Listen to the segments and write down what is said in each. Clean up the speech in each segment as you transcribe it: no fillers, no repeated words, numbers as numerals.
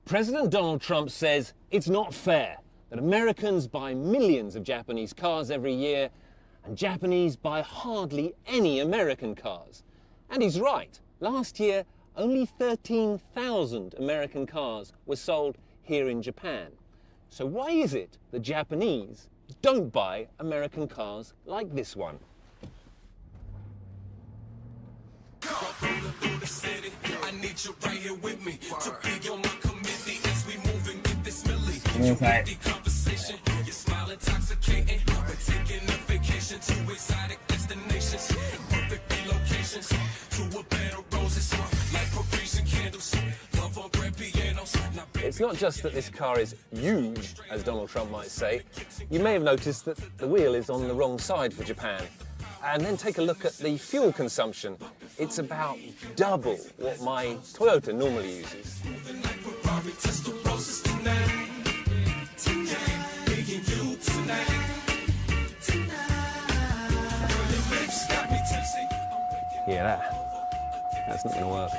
President Donald Trump says it's not fair that Americans buy millions of Japanese cars every year and Japanese buy hardly any American cars. And he's right. Last year, only 13,000 American cars were sold here in Japan. So why is it that Japanese don't buy American cars like this one? It's not just that this car is huge, as Donald Trump might say. You may have noticed that the wheel is on the wrong side for Japan. And then take a look at the fuel consumption. It's about double what my Toyota normally uses. Yeah, that's not going to work.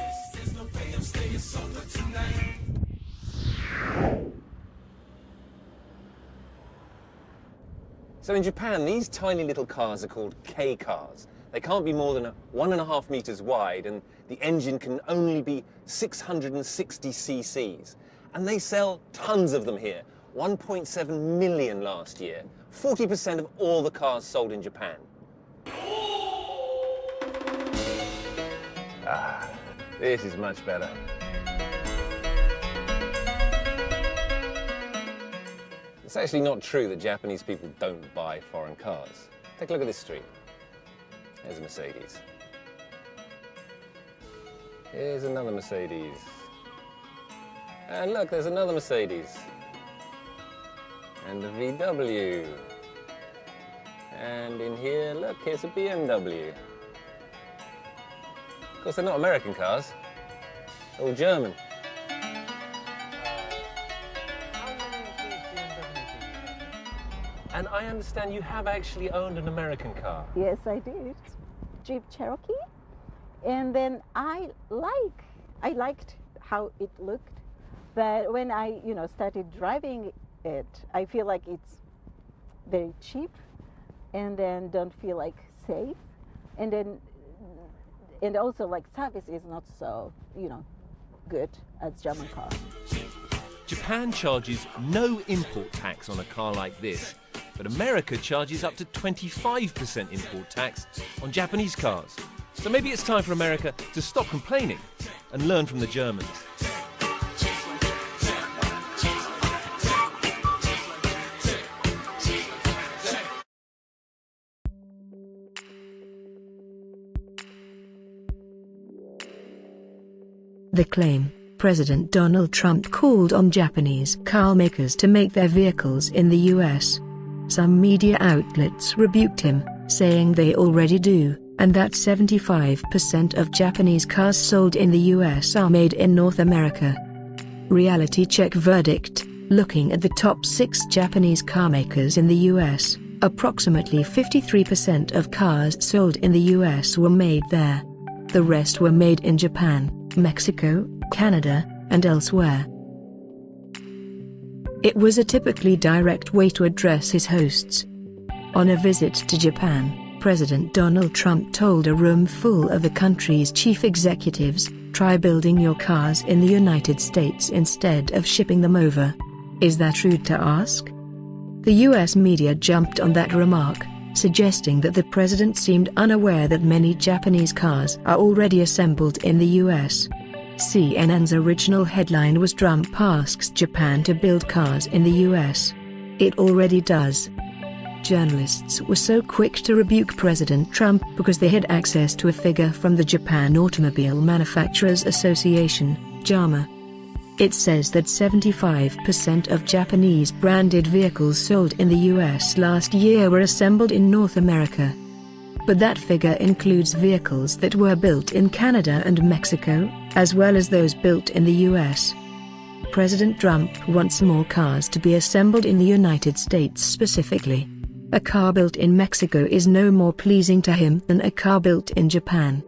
So in Japan, these tiny little cars are called Kei cars. They can't be more than 1.5 meters wide, and the engine can only be 660 cc's. And they sell tons of them here. 1.7 million last year. 40% of all the cars sold in Japan. Ah, this is much better. It's actually not true that Japanese people don't buy foreign cars. Take a look at this street. There's a Mercedes. Here's another Mercedes. And look, there's another Mercedes. And a VW. And in here, look, here's a BMW. Of course, they're not American cars. They're all German. And I understand you have actually owned an American car. Yes, I did. Jeep Cherokee. And then I liked how it looked. But when I, started driving it, I feel like it's very cheap and then don't feel like safe. And also like service is not so, good as German car. Japan charges no import tax on a car like this. But America charges up to 25% import tax on Japanese cars. So maybe it's time for America to stop complaining and learn from the Germans. The claim, President Donald Trump called on Japanese car makers to make their vehicles in the US. Some media outlets rebuked him, saying they already do, and that 75% of Japanese cars sold in the US are made in North America. Reality Check verdict, looking at the top 6 Japanese car makers in the US, approximately 53% of cars sold in the US were made there. The rest were made in Japan, Mexico, Canada, and elsewhere. It was a typically direct way to address his hosts. On a visit to Japan, President Donald Trump told a room full of the country's chief executives, "Try building your cars in the United States instead of shipping them over." Is that rude to ask? The US media jumped on that remark, suggesting that the president seemed unaware that many Japanese cars are already assembled in the US. CNN's original headline was "Trump asks Japan to build cars in the US. It already does." Journalists were so quick to rebuke President Trump because they had access to a figure from the Japan Automobile Manufacturers Association, JAMA. It says that 75% of Japanese branded vehicles sold in the US last year were assembled in North America. But that figure includes vehicles that were built in Canada and Mexico, as well as those built in the US. President Trump wants more cars to be assembled in the United States specifically. A car built in Mexico is no more pleasing to him than a car built in Japan.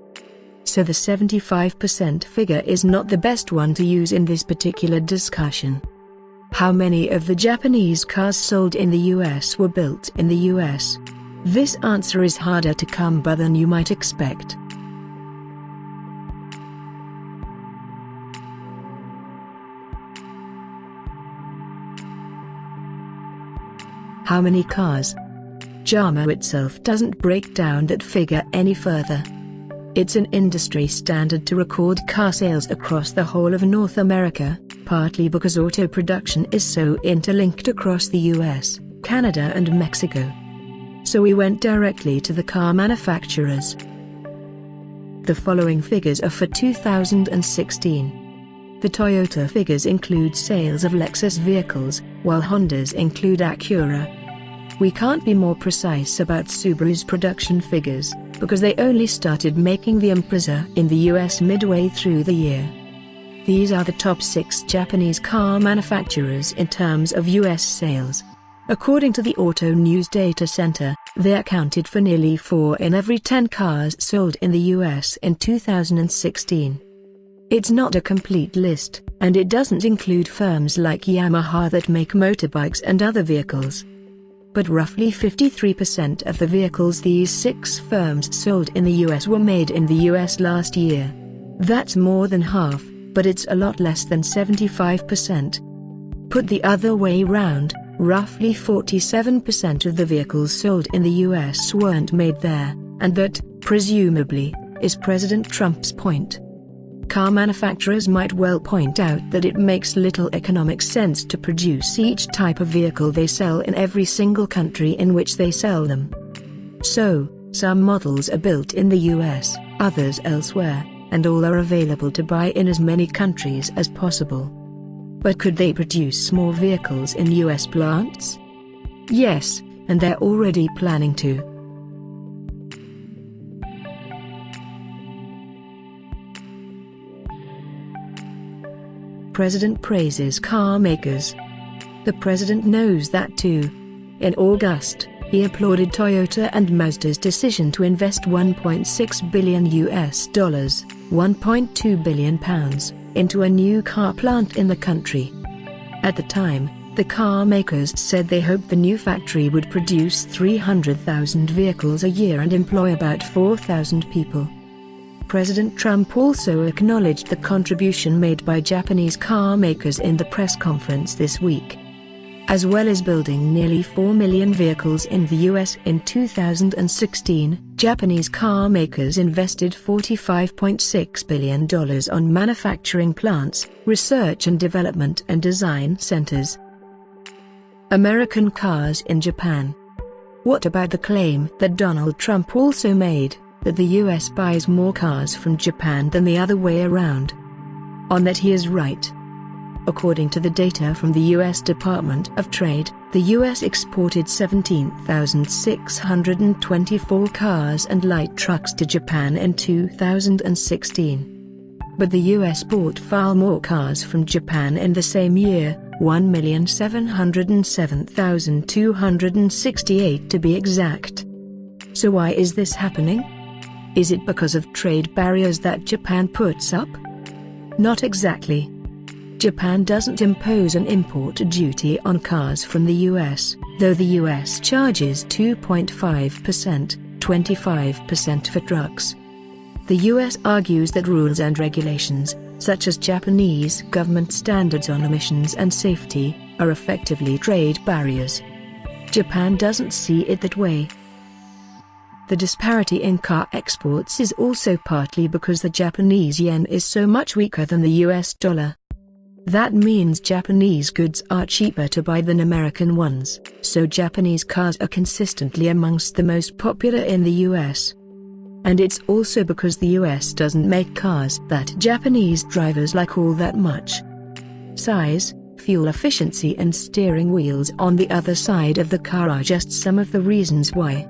So the 75% figure is not the best one to use in this particular discussion. How many of the Japanese cars sold in the US were built in the US? This answer is harder to come by than you might expect. How many cars? JAMA itself doesn't break down that figure any further. It's an industry standard to record car sales across the whole of North America, partly because auto production is so interlinked across the US, Canada and Mexico. So we went directly to the car manufacturers. The following figures are for 2016. The Toyota figures include sales of Lexus vehicles, while Honda's include Acura. We can't be more precise about Subaru's production figures, because they only started making the Impreza in the US midway through the year. These are the top 6 Japanese car manufacturers in terms of US sales. According to the Auto News Data Center, they accounted for nearly 4 in every 10 cars sold in the US in 2016. It's not a complete list, and it doesn't include firms like Yamaha that make motorbikes and other vehicles. But roughly 53% of the vehicles these 6 firms sold in the US were made in the US last year. That's more than half, but it's a lot less than 75%. Put the other way round, roughly 47% of the vehicles sold in the US weren't made there, and that, presumably, is President Trump's point. Car manufacturers might well point out that it makes little economic sense to produce each type of vehicle they sell in every single country in which they sell them. So, some models are built in the US, others elsewhere, and all are available to buy in as many countries as possible. But could they produce more vehicles in US plants? Yes, and they're already planning to. President praises car makers. The president knows that too. In August, he applauded Toyota and Mazda's decision to invest $1.6 billion (1.2 billion pounds) into a new car plant in the country. At the time, the car makers said they hoped the new factory would produce 300,000 vehicles a year and employ about 4,000 people. President Trump also acknowledged the contribution made by Japanese car makers in the press conference this week. As well as building nearly 4 million vehicles in the US in 2016, Japanese car makers invested $45.6 billion on manufacturing plants, research and development and design centers. American cars in Japan. What about the claim that Donald Trump also made, that the US buys more cars from Japan than the other way around? On that he is right. According to the data from the US Department of Trade, the US exported 17,624 cars and light trucks to Japan in 2016. But the US bought far more cars from Japan in the same year, 1,707,268 to be exact. So why is this happening? Is it because of trade barriers that Japan puts up? Not exactly. Japan doesn't impose an import duty on cars from the US, though the US charges 2.5%, 25% for trucks. The US argues that rules and regulations, such as Japanese government standards on emissions and safety, are effectively trade barriers. Japan doesn't see it that way. The disparity in car exports is also partly because the Japanese yen is so much weaker than the US dollar. That means Japanese goods are cheaper to buy than American ones, so Japanese cars are consistently amongst the most popular in the US. And it's also because the US doesn't make cars that Japanese drivers like all that much. Size, fuel efficiency and steering wheels on the other side of the car are just some of the reasons why.